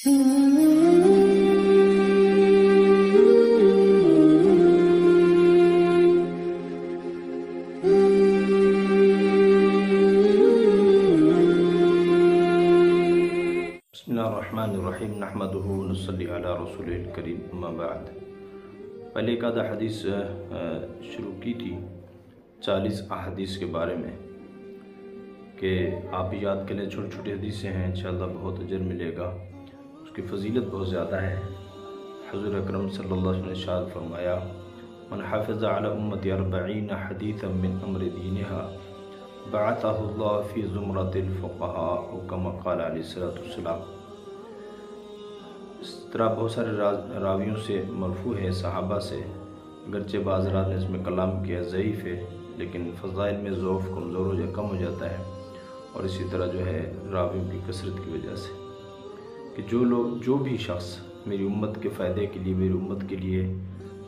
الرحیم نحمدہ ونصلی علی رسول الکریم اما بعد۔ پہلے ایک آدھا حدیث شروع کی تھی 40 احادیث کے بارے میں کہ آپ بھی یاد کریں، چھوٹی چھوٹی حدیثیں ہیں، انشاءاللہ بہت اجر ملے گا، اس کی فضیلت بہت زیادہ ہے۔ حضور اکرم صلی اللہ علیہ وسلم نے ارشاد فرمایا من حافظ علی امتی 40 حدیثا من امر دینہا بعثہ اللہ فی زمرۃ الفقہاء او کما قال علیہ الصلوۃ والسلام۔ اس طرح بہت سارے راویوں سے مرفوع ہے، صحابہ سے، اگرچہ بعض رات نے اس میں کلام کیا ضعیف ہے، لیکن فضائل میں ضعف کمزور ہو جائے، کم ہو جاتا ہے، اور اسی طرح جو ہے راویوں کی کثرت کی وجہ سے کہ جو بھی شخص میری امت کے فائدے کے لیے، میری امت کے لیے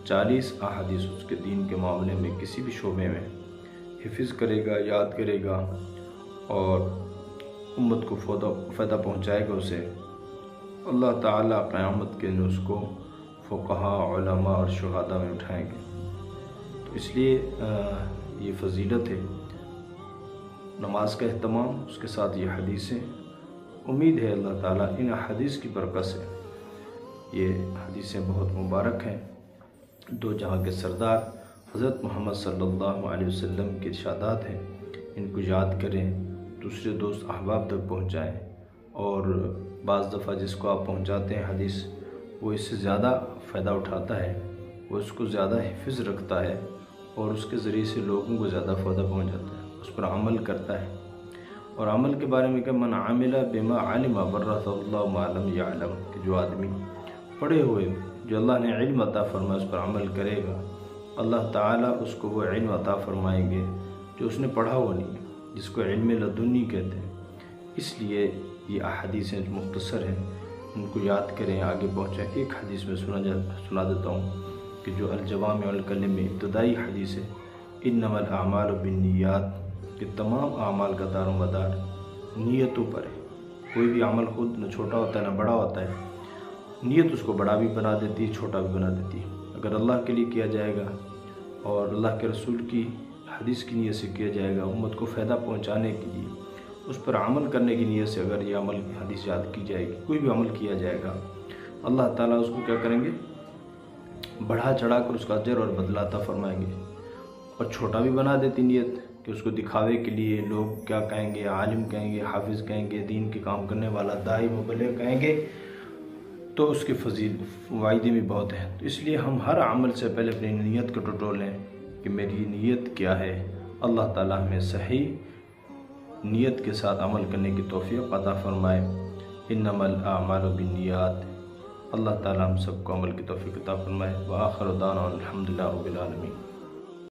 40 احادیث اس کے دین کے معاملے میں کسی بھی شعبے میں حفظ کرے گا، یاد کرے گا اور امت کو فائدہ پہنچائے گا، اسے اللہ تعالیٰ قیامت کے دن اس کو فقہاء، علماء اور شہداء میں اٹھائیں گے۔ تو اس لیے یہ فضیلت ہے نماز کا اہتمام، اس کے ساتھ یہ حدیثیں۔ امید ہے اللہ تعالیٰ ان حدیث کی برکت سے، یہ حدیثیں بہت مبارک ہیں، دو جہاں کے سردار حضرت محمد صلی اللہ علیہ وسلم کے ارشادات ہیں، ان کو یاد کریں، دوسرے دوست احباب تک پہنچائیں، اور بعض دفعہ جس کو آپ پہنچاتے ہیں حدیث، وہ اس سے زیادہ فائدہ اٹھاتا ہے، وہ اس کو زیادہ حفظ رکھتا ہے، اور اس کے ذریعے سے لوگوں کو زیادہ فائدہ پہنچ جاتا ہے، اس پر عمل کرتا ہے۔ اور عمل کے بارے میں کہ من عامل بما علم ورثہ اللہ ما لم یعلم، کہ جو آدمی پڑھے ہوئے، جو اللہ نے علم عطا فرمایا، اس پر عمل کرے گا، اللہ تعالیٰ اس کو وہ علم عطا فرمائیں گے جو اس نے پڑھا ہوا نہیں، جس کو علم لدنی کہتے ہیں۔ اس لیے یہ احادیثیں مختصر ہیں، ان کو یاد کریں، آگے پہنچیں۔ ایک حدیث میں سنا دیتا ہوں کہ جو الجوامع الکلم میں ابتدائی حدیث ہے، انما الاعمال بالنیات، کہ تمام اعمال کا دار و مدار نیتوں پر ہے۔ کوئی بھی عمل خود نہ چھوٹا ہوتا ہے نہ بڑا ہوتا ہے، نیت اس کو بڑا بھی بنا دیتی ہے، چھوٹا بھی بنا دیتی ہے۔ اگر اللہ کے لیے کیا جائے گا اور اللہ کے رسول کی حدیث کی نیت سے کیا جائے گا، امت کو فائدہ پہنچانے کے لیے، اس پر عمل کرنے کی نیت سے اگر یہ عمل حدیث یاد کی جائے گی، کوئی بھی عمل کیا جائے گا، اللہ تعالیٰ اس کو کیا کریں گے، بڑھا چڑھا کر اس کا اجر اور بدلہ عطا فرمائیں گے۔ اور چھوٹا بھی بنا دیتی نیت کہ اس کو دکھاوے کے لیے لوگ کیا کہیں گے، عالم کہیں گے، حافظ کہیں گے، دین کے کام کرنے والا داعی مبلغ کہیں گے، تو اس کے فوائد بھی بہت ہیں۔ تو اس لیے ہم ہر عمل سے پہلے اپنی نیت کو ٹٹولیں کہ میری نیت کیا ہے۔ اللہ تعالیٰ ہمیں صحیح نیت کے ساتھ عمل کرنے کی توفیق عطا فرمائے۔ انما الاعمال بالنیات۔ اللہ تعالیٰ ہم سب کو عمل کی توفیق عطا فرمائے۔ وآخر دعوانا الحمدللہ رب العالمین۔